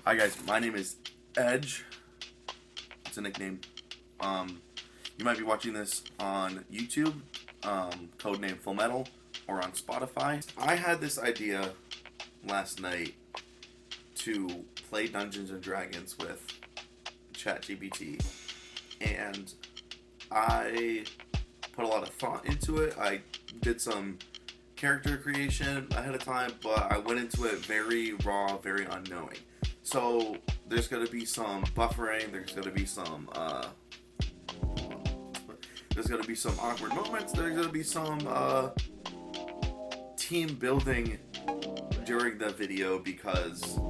Hi guys, my name is Edge. It's a nickname. You might be watching this on YouTube, codename Full Metal, or on Spotify. I had this idea last night to play Dungeons and Dragons with GPT, and I put a lot of thought into it. I did some character creation ahead of time, but I went into it very raw, very unknowing. So there's going to be some buffering, there's going to be some awkward moments, there's going to be some team building during the video because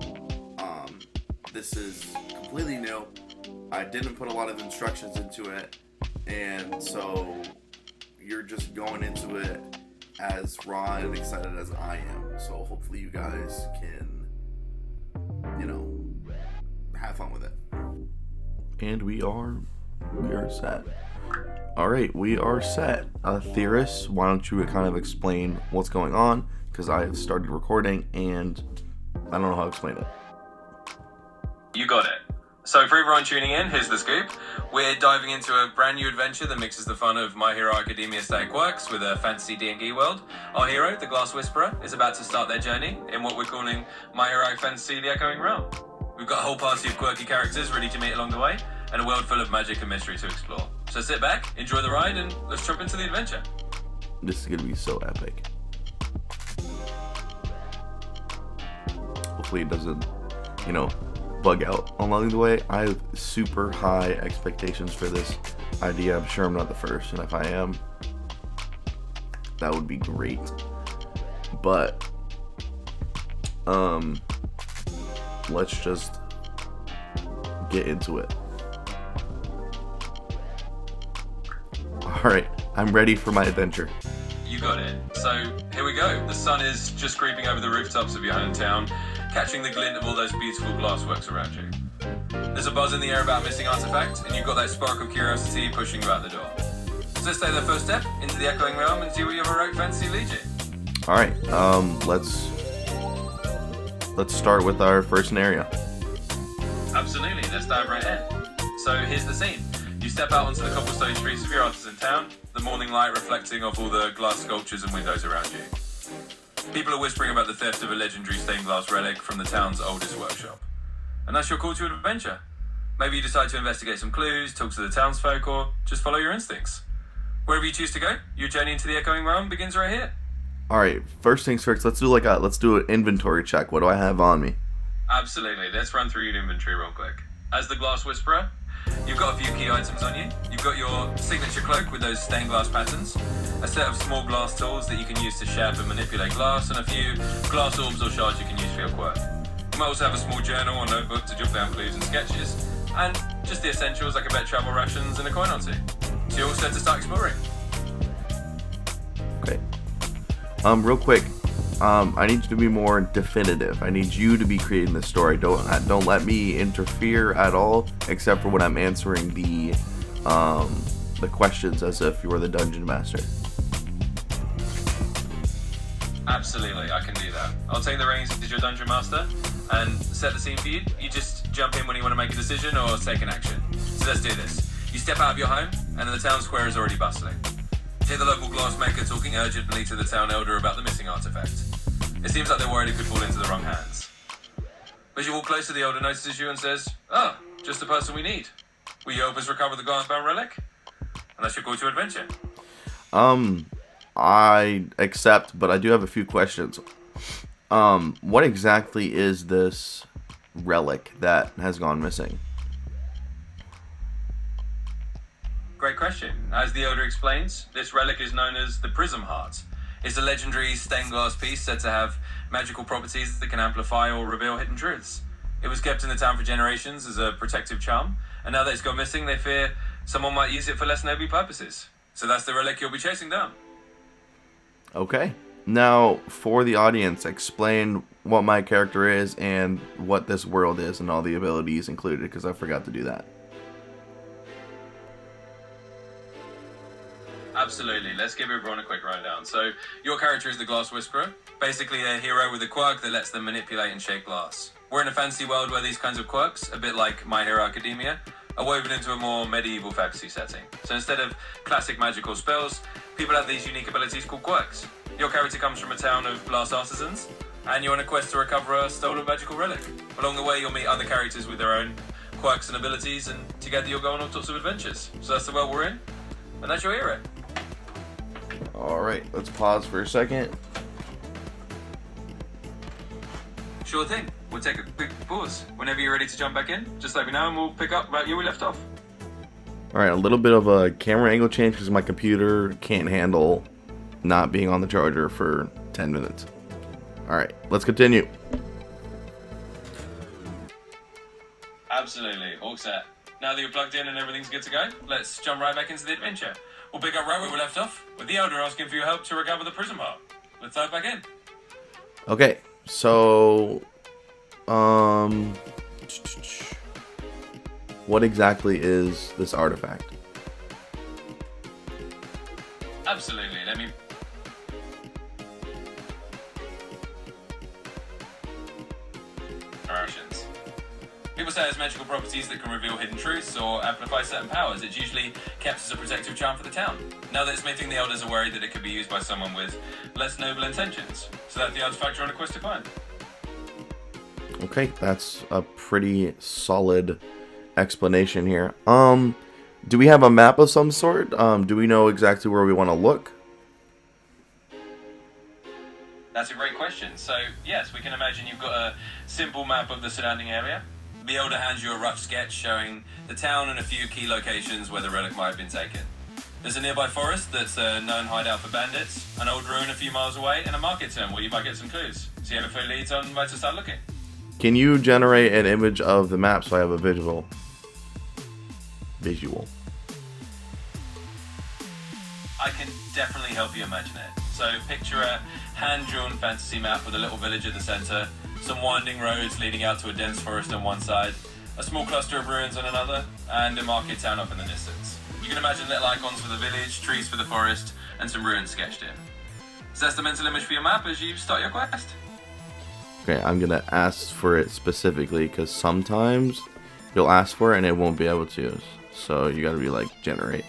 this is completely new. I didn't put a lot of instructions into it, and so you're just going into it as raw and excited as I am. So hopefully you guys can, have fun with it. And we are set. All right, we are set. Theorist, why don't you kind of explain what's going on? Because I have started recording and I don't know how to explain it. You got it. So for everyone tuning in, here's the scoop. We're diving into a brand new adventure that mixes the fun of My Hero Academia static quirks with a fantasy D&D world. Our hero, the Glass Whisperer, is about to start their journey in what we're calling My Hero Fantasy: The Echoing Realm. We've got a whole party of quirky characters ready to meet along the way, and a world full of magic and mystery to explore. So sit back, enjoy the ride, and let's jump into the adventure. This is going to be so epic. Hopefully it doesn't, bug out along the way. I have super high expectations for this idea. I'm sure I'm not the first, and if I am, that would be great. But let's just get into it. Alright, I'm ready for my adventure. You got it. So here we go. The sun is just creeping over the rooftops of your hometown, catching the glint of all those beautiful glassworks around you. There's a buzz in the air about a missing artifact, and you've got that spark of curiosity pushing you out the door. So let's take the first step into the Echoing Realm and see where your heroic fantasy leads you. Alright, let's start with our first scenario. Absolutely, let's dive right in. So here's the scene. You step out onto the cobblestone streets of your artisan town, the morning light reflecting off all the glass sculptures and windows around you. People are whispering about the theft of a legendary stained glass relic from the town's oldest workshop. And that's your call to adventure. Maybe you decide to investigate some clues, talk to the townsfolk, or just follow your instincts. Wherever you choose to go, your journey into the Echoing Realm begins right here. Alright, first things first, let's do an inventory check. What do I have on me? Absolutely, let's run through your inventory real quick. As the Glass Whisperer, you've got a few key items on you. You've got your signature cloak with those stained glass patterns, a set of small glass tools that you can use to shape and manipulate glass, and a few glass orbs or shards you can use for your quirk. You might also have a small journal or notebook to jot down clues and sketches, and just the essentials like a bit of travel rations and a coin or two. So you're all set to start exploring. Okay. Real quick, I need you to be more definitive. I need you to be creating the story. Don't let me interfere at all, except for when I'm answering the questions as if you were the dungeon master. Absolutely, I can do that. I'll take the reins as your dungeon master and set the scene for you. You just jump in when you want to make a decision or take an action. So let's do this. You step out of your home, and the town square is already bustling. You hear the local glassmaker talking urgently to the town elder about the missing artifact. It seems like they're worried it could fall into the wrong hands. As you walk closer, the elder notices you and says, "Oh, just the person we need. Will you help us recover the glass-bound relic?" And that's your call to adventure. I accept, but I do have a few questions. What exactly is this relic that has gone missing? Great question. As the elder explains, this relic is known as the Prism Heart. It's a legendary stained glass piece said to have magical properties that can amplify or reveal hidden truths. It was kept in the town for generations as a protective charm, and now that it's gone missing, they fear someone might use it for less noble purposes. So that's the relic you'll be chasing down. Okay. Now, for the audience, explain what my character is and what this world is and all the abilities included, because I forgot to do that. Absolutely. Let's give everyone a quick rundown. So, your character is the Glass Whisperer, basically a hero with a quirk that lets them manipulate and shape glass. We're in a fantasy world where these kinds of quirks, a bit like My Hero Academia, are woven into a more medieval fantasy setting. So instead of classic magical spells, people have these unique abilities called quirks. Your character comes from a town of glass artisans, and you're on a quest to recover a stolen magical relic. Along the way, you'll meet other characters with their own quirks and abilities, and together you'll go on all sorts of adventures. So that's the world we're in, and that's your hero. Alright, let's pause for a second. Sure thing. We'll take a quick pause. Whenever you're ready to jump back in, just let me know and we'll pick up right where we left off. Alright, a little bit of a camera angle change because my computer can't handle not being on the charger for 10 minutes. Alright, let's continue. Absolutely, all set. Now that you're plugged in and everything's good to go, let's jump right back into the adventure. We'll pick up right where we left off, with the Elder asking for your help to recover the prison heart. Let's dive back in. Okay, so what exactly is this artifact? Absolutely, let me... Directions. People say it has magical properties that can reveal hidden truths or amplify certain powers. It's usually kept as a protective charm for the town. Now that it's missing, the elders are worried that it could be used by someone with less noble intentions. So that's the artifact you're on a quest to find. Okay, that's a pretty solid explanation here. Do we have a map of some sort? Do we know exactly where we want to look? That's a great question. So, yes, we can imagine you've got a simple map of the surrounding area. The Elder hands you a rough sketch showing the town and a few key locations where the relic might have been taken. There's a nearby forest that's a known hideout for bandits, an old ruin a few miles away, and a market town where you might get some clues. So you have a few leads on where to start looking. Can you generate an image of the map so I have a visual? I can definitely help you imagine it. So picture a hand-drawn fantasy map with a little village at the centre, some winding roads leading out to a dense forest on one side, a small cluster of ruins on another, and a market town up in the distance. You can imagine little icons for the village, trees for the forest, and some ruins sketched in. So that's the mental image for your map as you start your quest. Okay, I'm gonna ask for it specifically because sometimes you'll ask for it and it won't be able to. So you gotta be like, generate.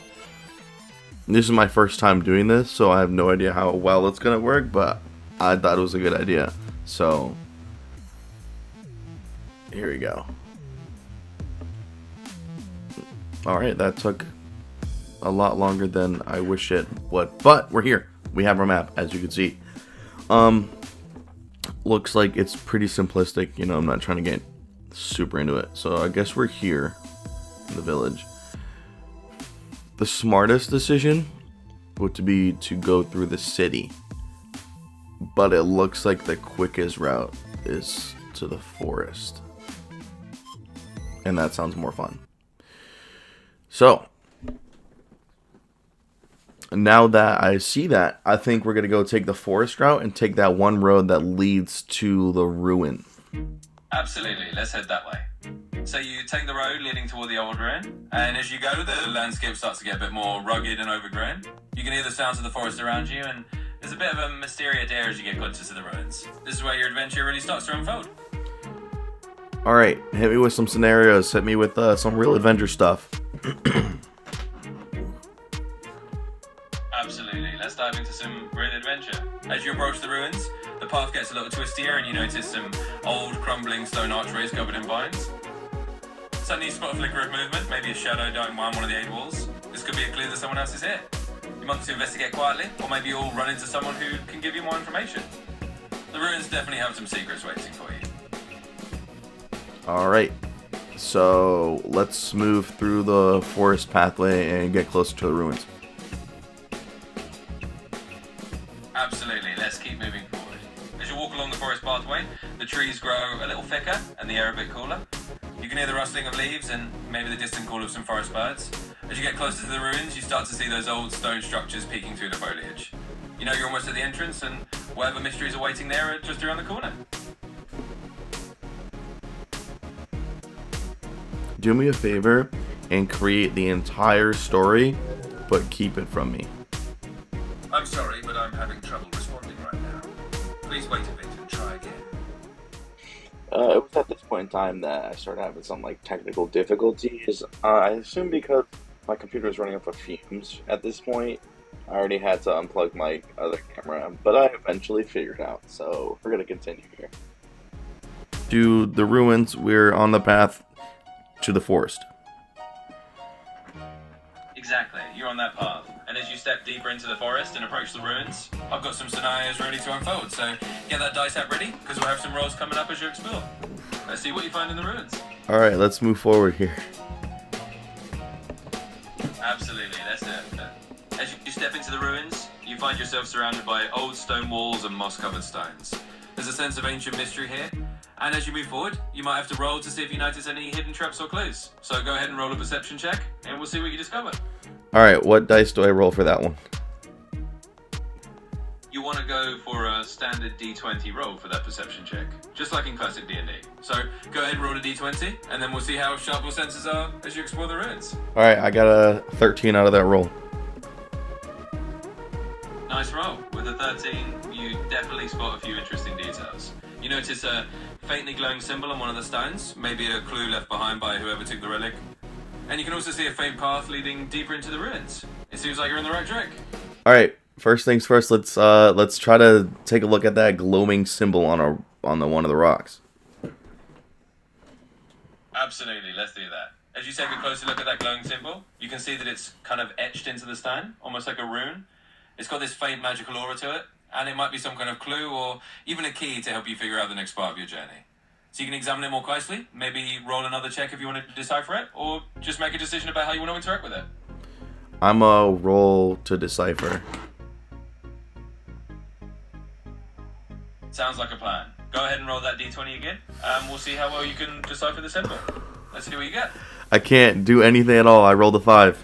This is my first time doing this, so I have no idea how well it's gonna work, but I thought it was a good idea. So here we go. Alright, that took a lot longer than I wish it would, but we're here. We have our map, as you can see. Looks like it's pretty simplistic, you know, I'm not trying to get super into it. So I guess we're here in the village. The smartest decision would be to go through the city, but it looks like the quickest route is to the forest, and that sounds more fun. So now that I see that, I think we're gonna go take the forest route and take that one road that leads to the ruin. Absolutely, let's head that way. So you take the road leading toward the old ruin, and as you go, the landscape starts to get a bit more rugged and overgrown. You can hear the sounds of the forest around you, and there's a bit of a mysterious air as you get closer to the ruins. This is where your adventure really starts to unfold. Alright, hit me with some scenarios, hit me with some real adventure stuff. Absolutely, let's dive into some real adventure. As you approach the ruins, the path gets a little twistier and you notice some old crumbling stone archways covered in vines. Suddenly you spot a flicker of movement, maybe a shadow darting behind one of the aid walls. This could be a clue that someone else is here. You want to investigate quietly, or maybe you'll run into someone who can give you more information. The ruins definitely have some secrets waiting for you. Alright, so let's move through the forest pathway and get closer to the ruins. Absolutely, let's keep moving forward. As you walk along the forest pathway, the trees grow a little thicker and the air a bit cooler. You can hear the rustling of leaves and maybe the distant call of some forest birds. As you get closer to the ruins, you start to see those old stone structures peeking through the foliage. You know you're almost at the entrance, and whatever mysteries are waiting there are just around the corner. Do me a favor and create the entire story, but keep it from me. I'm sorry, but I'm having trouble responding right now. Please wait a bit and try again. It was at this time that I started having some like technical difficulties. I assume because my computer was running off of fumes at this point, I already had to unplug my other camera, but I eventually figured it out, so we're gonna continue here. To the ruins, we're on the path to the forest. Exactly, you're on that path. And as you step deeper into the forest and approach the ruins, I've got some scenarios ready to unfold. So get that dice app ready, because we'll have some rolls coming up as you explore. Let's see what you find in the ruins. Alright, let's move forward here. Absolutely, let's do it. As you step into the ruins, you find yourself surrounded by old stone walls and moss-covered stones. There's a sense of ancient mystery here, and as you move forward, you might have to roll to see if you notice any hidden traps or clues. So go ahead and roll a perception check, and we'll see what you discover. Alright, what dice do I roll for that one? You want to go for a standard D20 roll for that perception check, just like in classic D&D. So go ahead and roll a D20, and then we'll see how sharp your senses are as you explore the ruins. Alright, I got a 13 out of that roll. Nice roll. With a 13, you definitely spot a few interesting details. You notice a faintly glowing symbol on one of the stones, maybe a clue left behind by whoever took the relic. And you can also see a faint path leading deeper into the ruins. It seems like you're on the right track. Alright, first things first, let's try to take a look at that glowing symbol on one of the rocks. Absolutely, let's do that. As you take a closer look at that glowing symbol, you can see that it's kind of etched into the stone, almost like a rune. It's got this faint magical aura to it, and it might be some kind of clue or even a key to help you figure out the next part of your journey. So you can examine it more closely, maybe roll another check if you want to decipher it, or just make a decision about how you want to interact with it. I'm a roll to decipher. Sounds like a plan. Go ahead and roll that D20 again, and we'll see how well you can decipher the symbol. Let's see what you get. I can't do anything at all. I rolled a 5.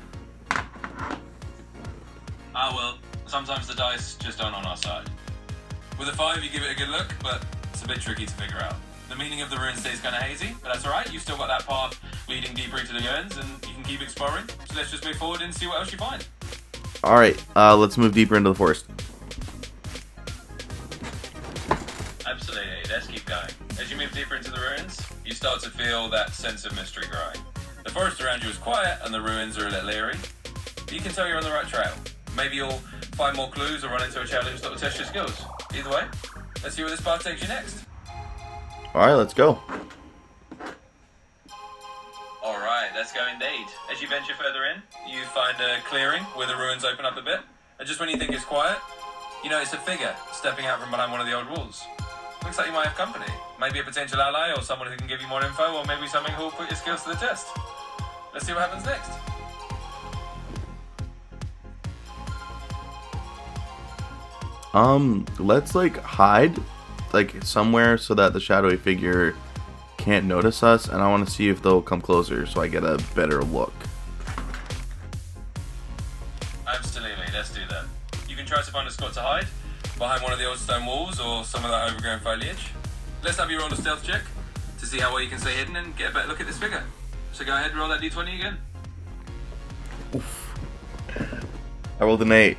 Ah, well, sometimes the dice just aren't on our side. With a 5, you give it a good look, but it's a bit tricky to figure out. The meaning of the ruins stays kind of hazy, but that's alright. You've still got that path leading deeper into the ruins, and you can keep exploring. So let's just move forward and see what else you find. Alright, let's move deeper into the forest. Absolutely, let's keep going. As you move deeper into the ruins, you start to feel that sense of mystery growing. The forest around you is quiet, and the ruins are a little eerie, but you can tell you're on the right trail. Maybe you'll find more clues or run into a challenge that will test your skills. Either way, let's see where this path takes you next. Alright, let's go. Alright, let's go indeed. As you venture further in, you find a clearing where the ruins open up a bit. And just when you think it's quiet, you notice a figure stepping out from behind one of the old walls. Looks like you might have company. Maybe a potential ally or someone who can give you more info, or maybe something who will put your skills to the test. Let's see what happens next. Let's like hide like somewhere so that the shadowy figure can't notice us, and I want to see if they'll come closer so I get a better look. Absolutely, let's do that. You can try to find a spot to hide behind one of the old stone walls or some of that overgrown foliage. Let's have you roll a stealth check to see how well you can stay hidden and get a better look at this figure. So go ahead and roll that D20 again. Oof. I rolled an 8.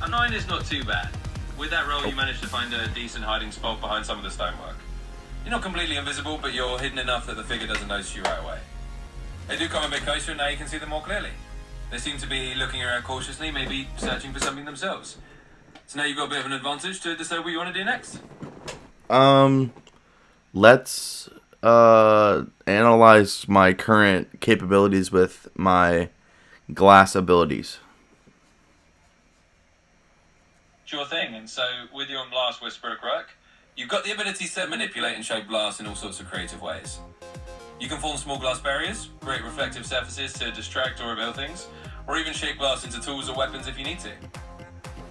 A 9 is not too bad. With that roll, you managed to find a decent hiding spot behind some of the stonework. You're not completely invisible, but you're hidden enough that the figure doesn't notice you right away. They do come a bit closer, and now you can see them more clearly. They seem to be looking around cautiously, maybe searching for something themselves. So now you've got a bit of an advantage to decide what you want to do next. Let's analyze my current capabilities with my glass abilities. Sure thing, and so with your glass whisper at work, you've got the ability to manipulate and shape glass in all sorts of creative ways. You can form small glass barriers, create reflective surfaces to distract or reveal things, or even shape glass into tools or weapons if you need to.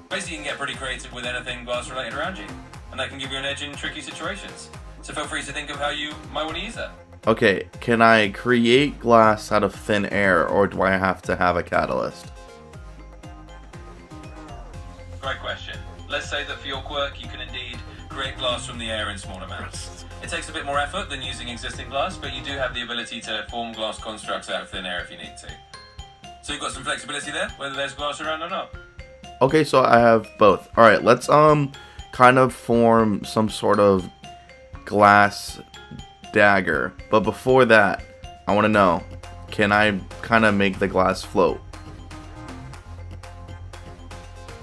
Basically, you can get pretty creative with anything glass related around you, and that can give you an edge in tricky situations. So feel free to think of how you might want to use that. Okay, can I create glass out of thin air, or do I have to have a catalyst? Great question. Let's say that for your quirk, you can indeed create glass from the air in small amounts. It takes a bit more effort than using existing glass, but you do have the ability to form glass constructs out of thin air if you need to. So you've got some flexibility there, whether there's glass around or not. Okay, so I have both. Alright, let's kind of form some sort of glass dagger. But before that, I want to know, can I kind of make the glass float?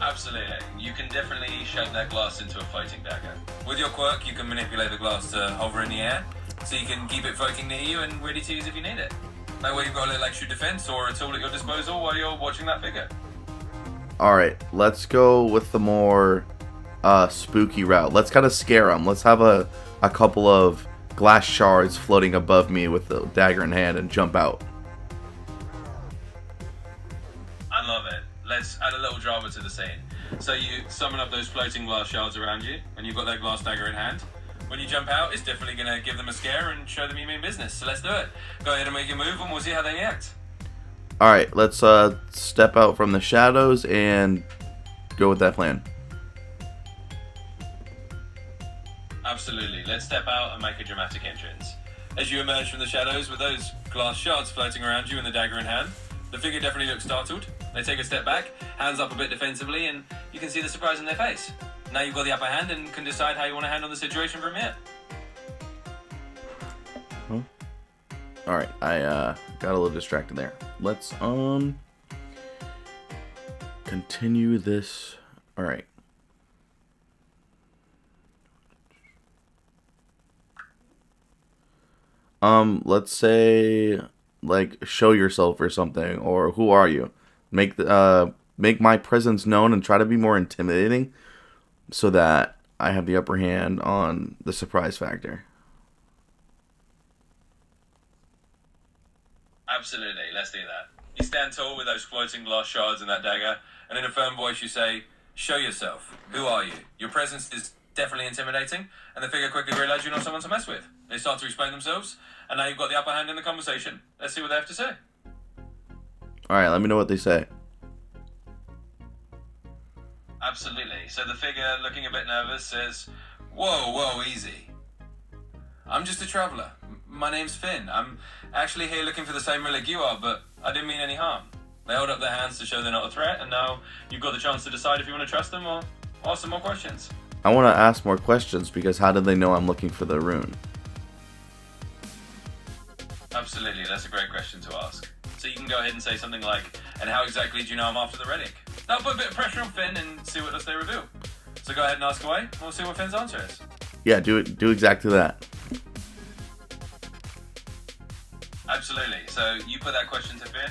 Absolutely. You can definitely shape that glass into a floating dagger. With your quirk, you can manipulate the glass to hover in the air, so you can keep it floating near you and ready to use if you need it. That way you've got a little extra defense or a tool at your disposal while you're watching that figure. Alright, let's go with the more spooky route. Let's kind of scare them. Let's have a couple of glass shards floating above me with the dagger in hand and jump out. I love it. Let's add a little drama to the scene. So you summon up those floating glass shards around you, and you've got that glass dagger in hand. When you jump out, it's definitely going to give them a scare and show them you mean business. So let's do it. Go ahead and make your move, and we'll see how they react. Alright, let's step out from the shadows and go with that plan. Absolutely. Let's step out and make a dramatic entrance. As you emerge from the shadows with those glass shards floating around you and the dagger in hand, the figure definitely looks startled. They take a step back, hands up a bit defensively, and you can see the surprise in their face. Now you've got the upper hand and can decide how you want to handle the situation from here. Alright, I got a little distracted there. Let's continue this. Alright. Let's say, like, show yourself or something, or who are you? Make my presence known and try to be more intimidating so that I have the upper hand on the surprise factor. Absolutely, let's do that. You stand tall with those floating glass shards and that dagger, and in a firm voice you say, "Show yourself. Who are you?" Your presence is definitely intimidating, and the figure quickly realizes you're not someone to mess with. They start to explain themselves, and now you've got the upper hand in the conversation. Let's see what they have to say. Alright, let me know what they say. Absolutely. So the figure, looking a bit nervous, says, Whoa, easy. I'm just a traveller. My name's Finn. I'm actually here looking for the same relic you are, but I didn't mean any harm. They hold up their hands to show they're not a threat, and now you've got the chance to decide if you want to trust them or ask some more questions. I want to ask more questions because how did they know I'm looking for the rune? Absolutely, that's a great question to ask. So you can go ahead and say something like, "And how exactly do you know I'm after the relic?" That'll put a bit of pressure on Finn and see what else they reveal. So go ahead and ask away, and we'll see what Finn's answer is. Yeah, do exactly that. Absolutely. So you put that question to Finn.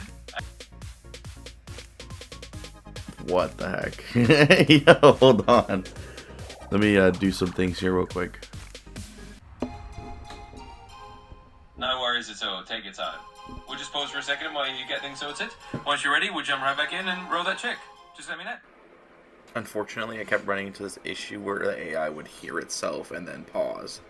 What the heck? Yo, hold on. Let me do some things here real quick. No worries at all. Take your time. We'll just pause for a second while you get things sorted. Once you're ready, we'll jump right back in and roll that check. Just let me know. Unfortunately, I kept running into this issue where the AI would hear itself and then pause.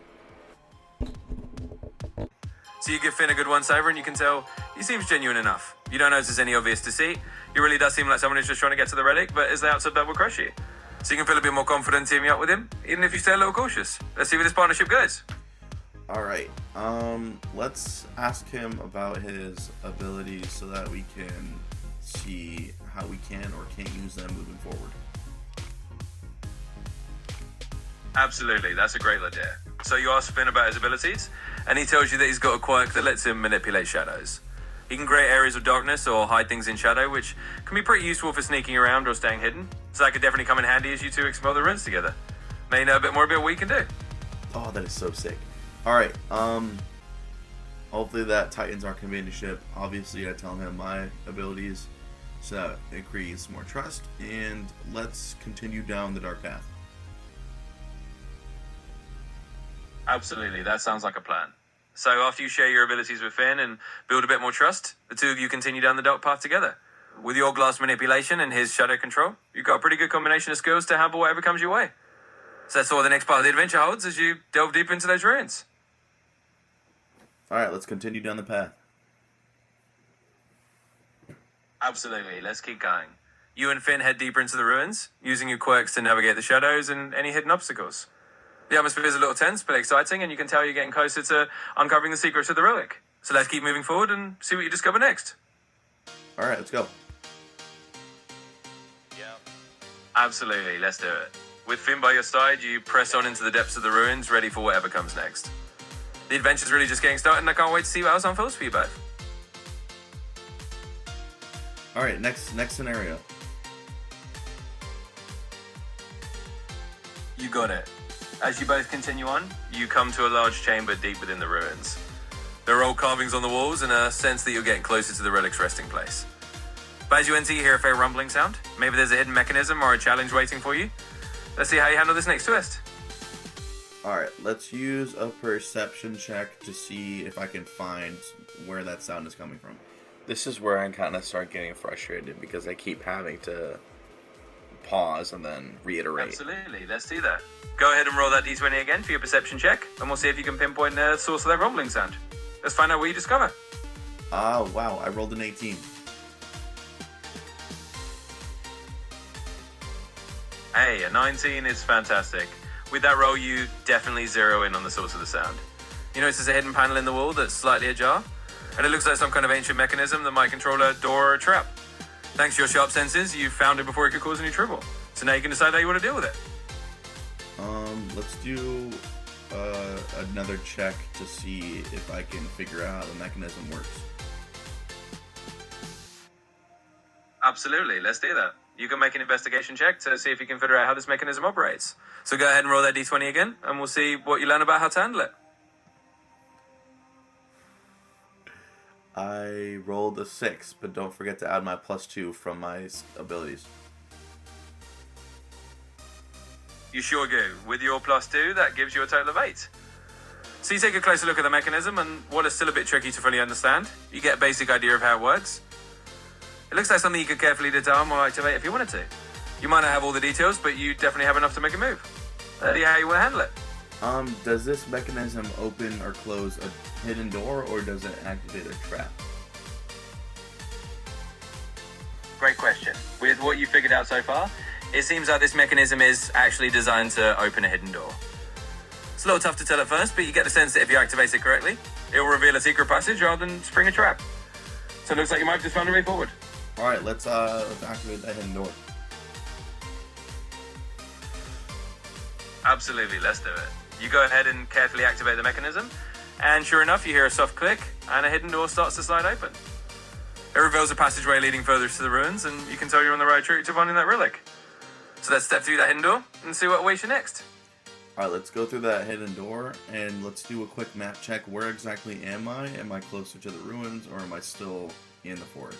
So you give Finn a good once-over and you can tell he seems genuine enough. You don't notice any obvious deceit. He really does seem like someone who's just trying to get to the relic, but as they outside that will crush you. So you can feel a bit more confident teaming up with him, even if you stay a little cautious. Let's see where this partnership goes. Alright, let's ask him about his abilities so that we can see how we can or can't use them moving forward. Absolutely, that's a great idea. So you ask Finn about his abilities, and he tells you that he's got a quirk that lets him manipulate shadows. He can create areas of darkness or hide things in shadow, which can be pretty useful for sneaking around or staying hidden. So that could definitely come in handy as you two explore the ruins together. May know a bit more about what you can do. Oh, that is so sick. Alright, hopefully that tightens our companionship. Obviously, I tell him my abilities so that it creates more trust, and let's continue down the dark path. Absolutely, that sounds like a plan. So after you share your abilities with Finn and build a bit more trust, the two of you continue down the dark path together. With your glass manipulation and his shadow control, you've got a pretty good combination of skills to handle whatever comes your way. So that's all the next part of the adventure holds as you delve deep into those ruins. Alright, let's continue down the path. Absolutely, let's keep going. You and Finn head deeper into the ruins, using your quirks to navigate the shadows and any hidden obstacles. The atmosphere is a little tense, but exciting, and you can tell you're getting closer to uncovering the secrets of the relic. So let's keep moving forward and see what you discover next. Alright, let's go. Absolutely, let's do it. With Finn by your side, you press on into the depths of the ruins, ready for whatever comes next. The adventure's really just getting started, and I can't wait to see what else unfolds for you both. All right, next scenario. You got it. As you both continue on, you come to a large chamber deep within the ruins. There are old carvings on the walls and a sense that you're getting closer to the relic's resting place. But as you enter, you hear a faint rumbling sound. Maybe there's a hidden mechanism or a challenge waiting for you. Let's see how you handle this next twist. Alright, let's use a perception check to see if I can find where that sound is coming from. This is where I kind of start getting frustrated because I keep having to pause and then reiterate. Absolutely, let's do that. Go ahead and roll that d20 again for your perception check, and we'll see if you can pinpoint the source of that rumbling sound. Let's find out what you discover. Oh, wow, I rolled an 18. Hey, a 19 is fantastic. With that roll, you definitely zero in on the source of the sound. You notice there's a hidden panel in the wall that's slightly ajar, and it looks like some kind of ancient mechanism that might control a door or a trap. Thanks to your sharp senses, you found it before it could cause any trouble. So now you can decide how you want to deal with it. Let's do another check to see if I can figure out how the mechanism works. Absolutely, let's do that. You can make an investigation check to see if you can figure out how this mechanism operates. So go ahead and roll that d20 again, and we'll see what you learn about how to handle it. I rolled a 6, but don't forget to add my +2 from my abilities. You sure do. With your +2, that gives you a total of 8. So you take a closer look at the mechanism, and while it's still a bit tricky to fully understand, you get a basic idea of how it works. It looks like something you could carefully disarm or activate if you wanted to. You might not have all the details, but you definitely have enough to make a move. Let's see how you want to handle it. Does this mechanism open or close a hidden door, or does it activate a trap? Great question. With what you figured out so far, it seems like this mechanism is actually designed to open a hidden door. It's a little tough to tell at first, but you get the sense that if you activate it correctly, it will reveal a secret passage rather than spring a trap. So it looks like you might have just found a way forward. Alright, let's activate that hidden door. Absolutely, let's do it. You go ahead and carefully activate the mechanism, and sure enough, you hear a soft click, and a hidden door starts to slide open. It reveals a passageway leading further to the ruins, and you can tell you're on the right track to finding that relic. So let's step through that hidden door and see what awaits you next. Alright, let's go through that hidden door, and let's do a quick map check. Where exactly am I? Am I closer to the ruins, or am I still in the forest?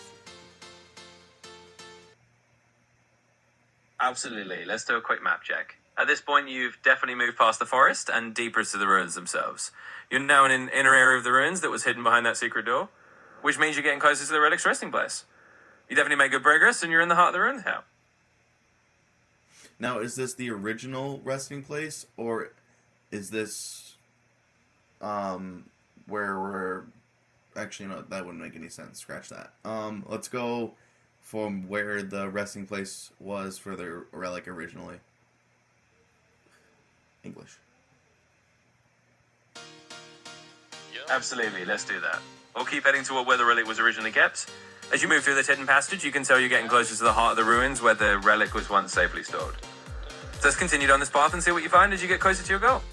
Absolutely, let's do a quick map check. At this point, you've definitely moved past the forest and deeper into the ruins themselves. You're now in an inner area of the ruins that was hidden behind that secret door, which means you're getting closer to the relic's resting place. You definitely made good progress, and you're in the heart of the ruins now. Now, is this the original resting place, or is this where we're actually, no, that wouldn't make any sense. Scratch that. Let's go from where the resting place was for the relic originally. English. Absolutely, let's do that. We'll keep heading toward where the relic was originally kept. As you move through this hidden passage, you can tell you're getting closer to the heart of the ruins where the relic was once safely stored. So let's continue down this path and see what you find as you get closer to your goal.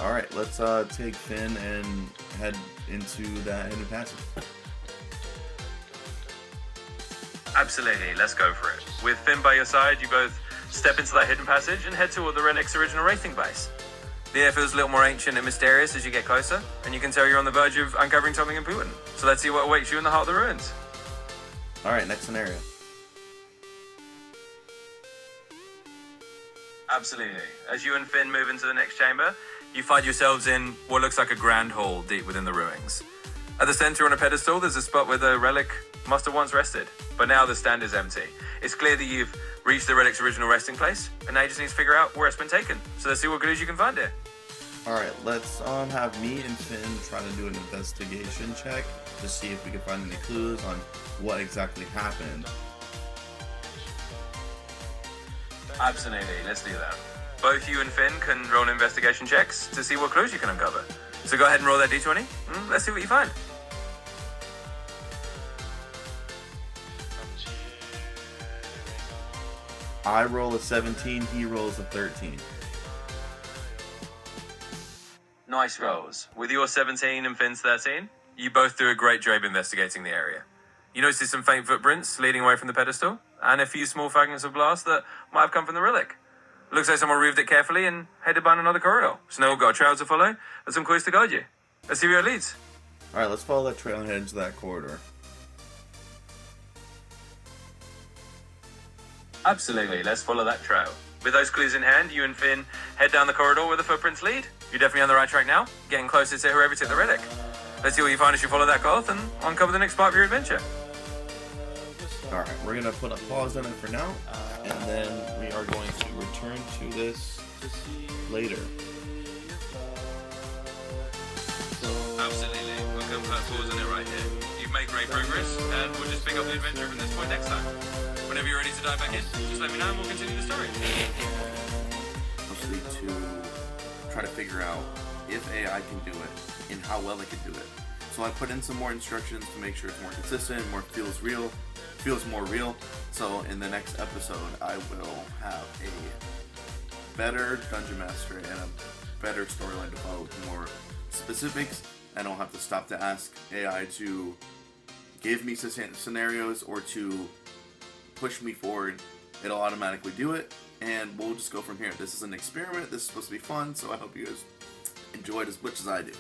Alright, let's take Finn and head into that hidden passage. Absolutely, let's go for it. With Finn by your side, you both step into that hidden passage and head toward the relic's original resting base. The air feels a little more ancient and mysterious as you get closer, and you can tell you're on the verge of uncovering something important. So let's see what awaits you in the heart of the ruins. Alright, next scenario. Absolutely. As you and Finn move into the next chamber, you find yourselves in what looks like a grand hall deep within the ruins. At the center on a pedestal, there's a spot where the relic must have once rested, but now the stand is empty. It's clear that you've reached the relic's original resting place, and now you just need to figure out where it's been taken. So let's see what clues you can find here. Alright, let's have me and Finn try to do an investigation check to see if we can find any clues on what exactly happened. Absolutely, let's do that. Both you and Finn can roll investigation checks to see what clues you can uncover. So go ahead and roll that d20. Let's see what you find. I roll a 17, he rolls a 13. Nice rolls. With your 17 and Finn's 13, you both do a great job investigating the area. You notice some faint footprints leading away from the pedestal, and a few small fragments of glass that might have come from the relic. Looks like someone removed it carefully and headed down another corridor. So now we've got a trail to follow and some clues to guide you. Let's see where it leads. Alright, let's follow that trail and head into that corridor. Absolutely, let's follow that trail. With those clues in hand, you and Finn head down the corridor where the footprints lead. You're definitely on the right track now, getting closer to whoever took the relic. Let's see what you find as you follow that path and uncover the next part of your adventure. Alright, we're going to put a pause on it for now, and then we are going to return to this later. Absolutely, we'll come fast pause on it right here. You've made great progress, and we'll just pick up the adventure from this point next time. Whenever you're ready to dive back in, just let me know and we'll continue the story. Mostly to try to figure out if AI can do it and how well it can do it. So I put in some more instructions to make sure it's more consistent, feels more real. So in the next episode, I will have a better dungeon master and a better storyline to follow with more specifics. I don't have to stop to ask AI to give me scenarios or to push me forward. It'll automatically do it, and we'll just go from here. This is an experiment. This is supposed to be fun, so I hope you guys enjoyed as much as I do.